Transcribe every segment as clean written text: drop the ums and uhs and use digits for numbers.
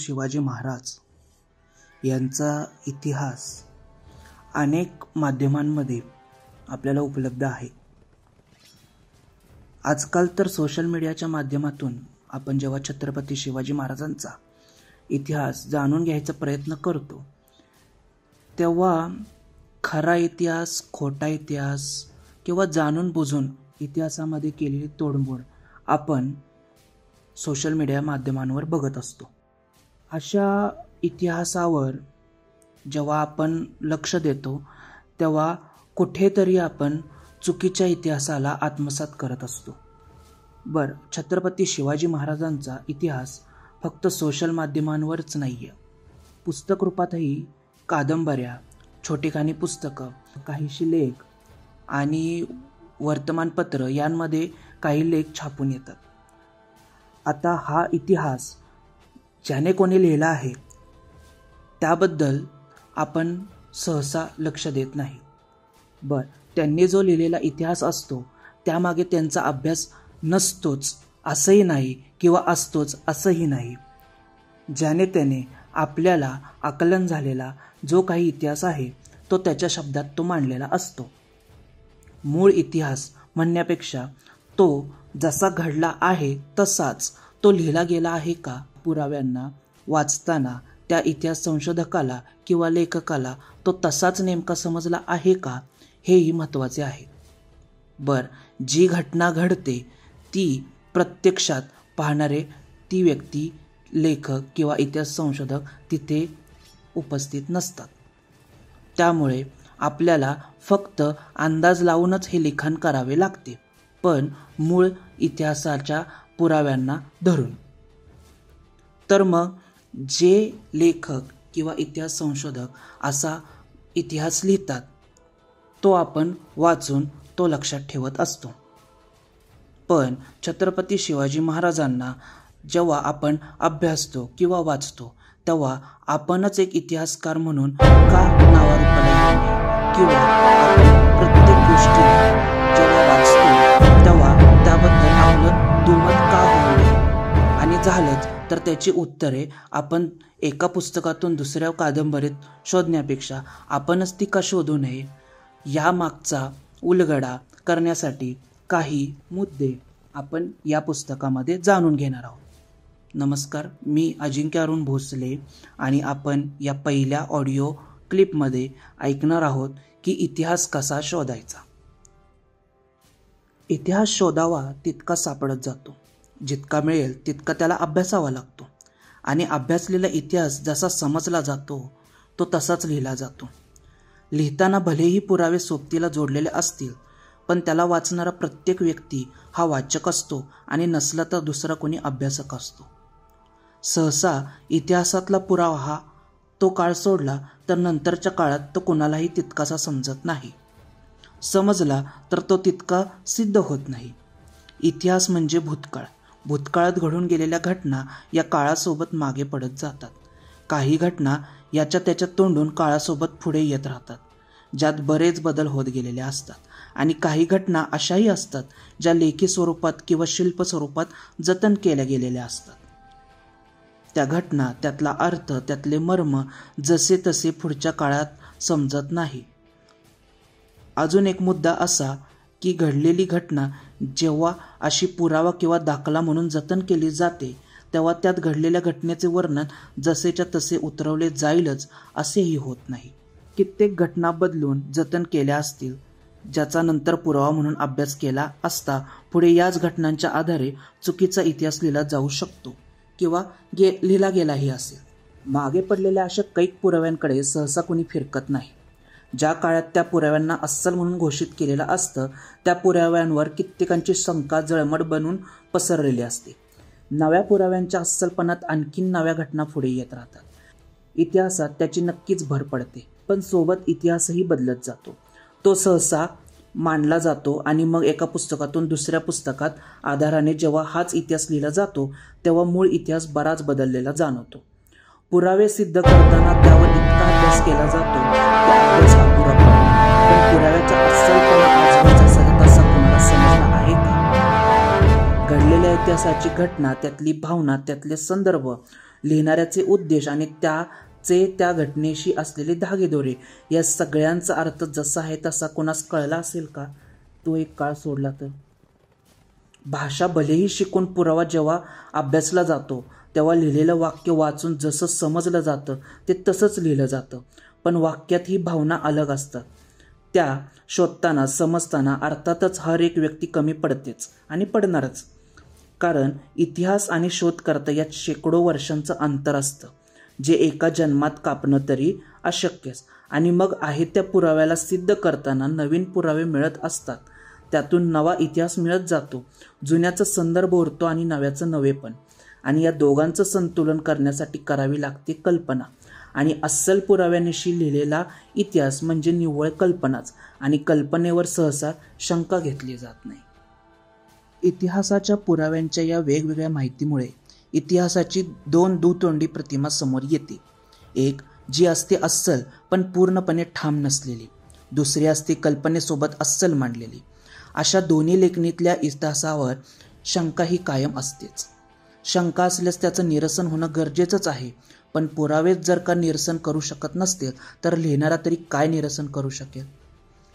शिवाजी महाराज यांचा इतिहास अनेक माध्यमांमध्ये आपल्याला उपलब्ध आहे। आजकाल तर सोशल मीडियाच्या माध्यमातून आपण जेव्हा छत्रपती शिवाजी महाराजांचा इतिहास जाणून घ्यायचा प्रयत्न करतो तेव्हा खरा इतिहास, खोटा इतिहास किंवा जाणून बुजून इतिहासामध्ये केलेली तोडमोड आपण सोशल मीडिया माध्यमांवर बघत असतो। अशा इतिहासावर जेव्हा आपण लक्ष देतो तेव्हा कुठेतरी आपण चुकीच्या इतिहासाला आत्मसात करत असतो। छत्रपती शिवाजी महाराजांचा इतिहास फक्त सोशल माध्यमांवरच नाहीये, पुस्तक रूपातही कादंबऱ्या, छोटेखानी पुस्तकं, काहीशी लेख आणि वर्तमानपत्र यांमध्ये काही लेख छापून येतात। आता हा इतिहास ज्याने कोणी लिहिला आहे त्याबद्दल आपण सहसा लक्ष देत नाही। त्यांनी जो लिहिलेला इतिहास असतो त्यामागे त्यांचा अभ्यास नसतोच असंही नाही किंवा असतोच असंही नाही। ज्याने त्याने आपल्याला आकलन झालेला जो काही इतिहास आहे तो त्याच्या शब्दात तो मांडलेला असतो। मूळ इतिहास म्हणण्यापेक्षा तो जसा घडला आहे तसाच तो लिहिला गेला आहे का, पुराव्यांना वाचताना त्या इतिहास संशोधकाला किंवा लेखकाला तो तसाच नेमका समजला आहे का, हेही महत्त्वाचे आहे। जी घटना घडते ती प्रत्यक्षात पाहणारे ती व्यक्ती, लेखक किंवा इतिहास संशोधक तिथे उपस्थित नसतात। त्यामुळे आपल्याला फक्त अंदाज लावूनच हे लिखाण करावे लागते, पण मूळ इतिहासाच्या पुराव्यांना धरून। तर मग जे लेखक किंवा इतिहास संशोधक असा इतिहास लिहितात तो आपण वाचून तो लक्षात ठेवत असतो। पण छत्रपती शिवाजी महाराजांना जेव्हा आपण अभ्यासतो किंवा वाचतो तेव्हा आपणच एक इतिहासकार म्हणून का नावारूपाला येऊ नये, किंवा आपण प्रत्येक गोष्टी जेव्हा वाचतो तेव्हा त्याबद्दल आपलं दुमत का होऊ नये, आणि झालंच तर त्याची उत्तरे आपण एका पुस्तकातून दुसऱ्या कादंबरीत शोधण्यापेक्षा आपणच ती का शोधू नये, या मागचा उलगडा करण्यासाठी काही मुद्दे आपण या पुस्तकामध्ये जाणून घेणार आहोत। नमस्कार, मी अजिंक्य अरुण भोसले आणि आपण या पहिल्या ऑडिओ क्लिपमध्ये ऐकणार आहोत की इतिहास कसा शोधायचा। इतिहास शोधावा तितका सापडत जातो, जितका मिळेल तितका त्याला अभ्यासावा लागतो, आणि अभ्यासलेला इतिहास जसा समजला जातो तो तसाच लिहिला जातो। लिहिताना भलेही पुरावे सोबतीला जोडलेले असतील पण त्याला वाचणारा प्रत्येक व्यक्ती हा वाचक असतो आणि नसला तर दुसरा कोणी अभ्यासक असतो। सहसा इतिहासातला पुरावा हा तो काळ सोडला तर नंतरच्या काळात तो कोणालाही तितकासा समजत नाही, समजला तर तो तितका सिद्ध होत नाही। इतिहास म्हणजे भूतकाळ, भूतकाळात घडून गेलेल्या घटना या काळासोबत मागे पडत जातात। काही घटना याच्या त्याच्या तोंडून काळासोबत पुढे येत राहतात, ज्यात बरेच बदल होत गेलेले असतात, आणि काही घटना अशाही असतात ज्या लेखी स्वरूपात किंवा शिल्प स्वरूपात जतन केल्या गेलेल्या असतात। त्या घटना, त्यातला अर्थ, त्यातले मर्म जसे तसे पुढच्या काळात समजत नाही। अजून एक मुद्दा असा की घडलेली घटना जेव्हा अशी पुरावा किंवा दाखला म्हणून जतन केली जाते तेव्हा त्यात घडलेल्या घटनेचे वर्णन जसेच्या तसे उतरवले जाईलच असेही होत नाही। कित्येक घटना बदलून जतन केल्या असतील ज्याचा नंतर पुरावा म्हणून अभ्यास केला असता पुढे याच घटनांच्या आधारे चुकीचा इतिहास लिहिला जाऊ शकतो किंवा लिहिला गेलाही असेल। मागे पडलेल्या अशा कैक पुराव्यांकडे सहसा कोणी फिरकत नाही। ज्या काळात त्या पुराव्यांना अस्सल म्हणून घोषित केलेलं असतं त्या पुराव्यांवर कित्येकांची शंका जळमट बनून पसरलेली असते। नव्या पुराव्यांच्या अस्सलपणात आणखीन नव्या घटना पुढे येत राहतात। इतिहासात त्याची नक्कीच भर पडते, पण सोबत इतिहासही बदलत जातो। तो सहसा मांडला जातो आणि मग एका पुस्तकातून दुसऱ्या पुस्तकात आधाराने जेव्हा हाच इतिहास लिहिला जातो तेव्हा मूळ इतिहास बराच बदललेला जाणवतो। पुरावे सिद्ध करताना त्यावर इतका अभ्यास केला जातो की अभ्यास अपुरा पडतो, पण पुराव्याचा अस्सलपणा आजवर जसा तसा कोणाला समजला आहे का? घडलेल्या इतिहासाची घटना, त्यातली भावना, त्यातले संदर्भ लिहिणाऱ्याचे उद्देश आणि त्या घटनेशी असलेले धागेदोरे या सगळ्यांचा अर्थ जसा आहे तसा कोणास कळला असेल का? तो एक काळ सोडला तर. भाषा भलेही शिकून पुरावा जेव्हा अभ्यासला जातो तेव्हा लिहिलेलं वाक्य वाचून जसं समजलं जातं ते तसंच लिहिलं जातं, पण वाक्यात ही भावना अलग असतात. त्या शोधताना समजताना अर्थातच हर एक व्यक्ती कमी पडतेच आणि पडणारच, कारण इतिहास आणि शोधकर्ता यात शेकडो वर्षांचं अंतर असतं, जे एका जन्मात कापणं तरी अशक्यच. आणि मग आहे त्या पुराव्याला सिद्ध करताना नवीन पुरावे मिळत असतात, त्यातून नवा इतिहास मिळत जातो, जुन्याचा संदर्भ उरतो आणि नव्याचं नवेपण. आणि या दोघांचं संतुलन करण्यासाठी करावी लागते कल्पना. आणि अस्सल पुराव्यानिशी लिहिलेला इतिहास म्हणजे निव्वळ कल्पनाच, आणि कल्पनेवर सहसा शंका घेतली जात नाही. इतिहासाच्या पुराव्यांच्या या वेगवेगळ्या माहितीमुळे इतिहासाची दोन दुतोंडी प्रतिमा समोर येते. एक जी असते अस्सल पण पूर्णपणे ठाम नसलेली, दुसरी असते कल्पनेसोबत अस्सल मांडलेली. अशा दोन्ही लेखणीतल्या इतिहासावर शंका ही कायम असतेच. शंका असल्यास त्याचं निरसन होणं गरजेचंच आहे, पण पुरावेच जर का निरसन करू शकत नसतील तर लिहिणारा तरी काय निरसन करू शकेल?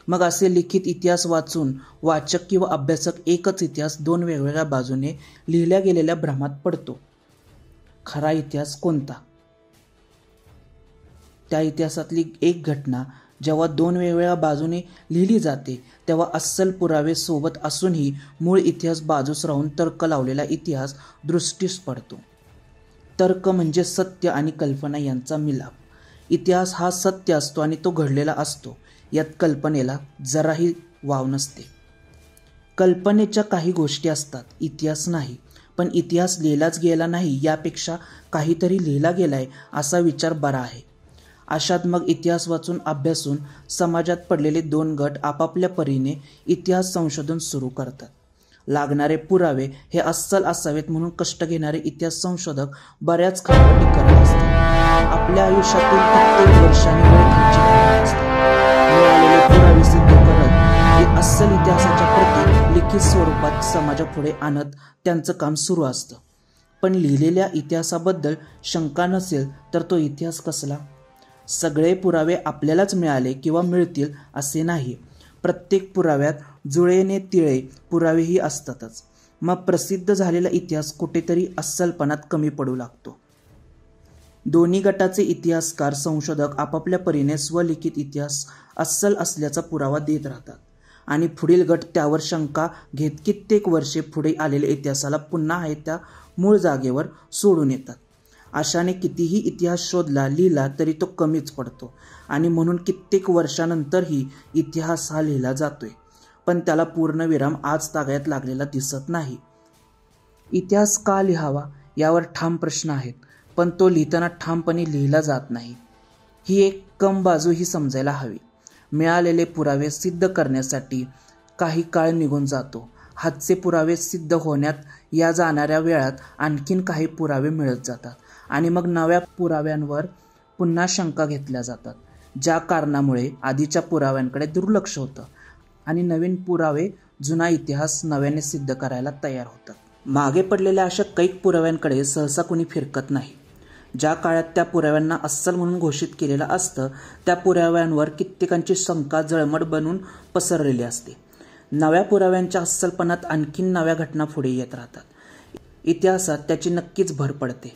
मग असे लिखित इतिहास वाचून वाचक किंवा अभ्यासक एकच इतिहास दोन वेगवेगळ्या बाजूने लिहिल्या गेलेल्या भ्रमात पडतो. खरा इतिहास कोणता? त्या इतिहासातली एक घटना जेव्हा दोन वेगवेगळ्या बाजूने लिहिली जाते तेव्हा अस्सल पुरावे सोबत असूनही मूळ इतिहास बाजूस राहून तर्क लावलेला इतिहास दृष्टीस पडतो. तर्क म्हणजे सत्य आणि कल्पना यांचा मिलाप. इतिहास हा सत्य असतो आणि तो घडलेला असतो, यात कल्पनेला जराही वाव नसते. कल्पनेच्या काही गोष्टी असतात, इतिहास नाही. पण इतिहास लिहिलाच गेला नाही यापेक्षा काहीतरी लिहिला गेलाय असा विचार बरा आहे. अशात मग इतिहास वाचून अभ्यासून समाजात पडलेले दोन गट आपापल्या परीने इतिहास संशोधन सुरू करतात. लागणारे पुरावे हे अस्सल असावेत म्हणून कष्ट घेणारे इतिहास संशोधक बऱ्याच खटपटी करत असतात. आपल्या आयुष्यातील प्रत्येक वर्षाने वेळ त्यांची घालत असतात. मिळालेले पुरावे सिद्ध करत हे अस्सल इतिहासाच्या प्रती लिखित स्वरूपात समाजापुढे आणत त्यांचं काम सुरू असतं. पण लिहिलेल्या इतिहासाबद्दल शंका नसेल तर तो इतिहास कसला? सगळे पुरावे आपल्यालाच मिळाले किंवा मिळतील असे नाही. प्रत्येक पुराव्यात जुळेने तिळे पुरावेही असतातच. मग प्रसिद्ध झालेला इतिहास कुठेतरी अस्सलपणात कमी पडू लागतो. दोन्ही गटाचे इतिहासकार संशोधक आपापल्या परीने स्वलिखित इतिहास अस्सल असल्याचा पुरावा देत राहतात आणि पुढील गट त्यावर शंका घेत कित्येक वर्षे पुढे आलेल्या इतिहासाला पुन्हा आहे त्या मूळ जागेवर सोडून येतात. अशाने कितीही इतिहास शोधला लिहिला तरी तो कमीच पडतो आणि म्हणून कित्येक वर्षानंतरही इतिहास हा लिहिला जातोय, पण त्याला पूर्णविराम आज तागायत लागलेला दिसत नाही. इतिहास का लिहावा यावर ठाम प्रश्न आहेत, पण तो लिहिताना ठामपणे लिहिला जात नाही. ही एक कम बाजू ही समजायला हवी. मिळालेले पुरावे सिद्ध करण्यासाठी काही काळ निघून जातो. हातचे पुरावे सिद्ध होण्यात या जाणाऱ्या वेळात आणखीन काही पुरावे मिळत जातात आणि मग नव्या पुराव्यांवर पुन्हा शंका घेतल्या जातात, ज्या कारणामुळे आधीच्या पुराव्यांकडे दुर्लक्ष होतं आणि नवीन पुरावे जुना इतिहास नव्याने सिद्ध करायला तयार होतात. मागे पडलेल्या अशा कैक पुराव्यांकडे सहसा कोणी फिरकत नाही. ज्या काळात त्या पुराव्यांना अस्सल म्हणून घोषित केलेलं असतं त्या पुराव्यांवर कित्येकांची शंका जळमट बनून पसरलेली असते. नव्या पुराव्यांच्या अस्सलपणात आणखीन नव्या घटना पुढे येत राहतात. इतिहासात त्याची नक्कीच भर पडते.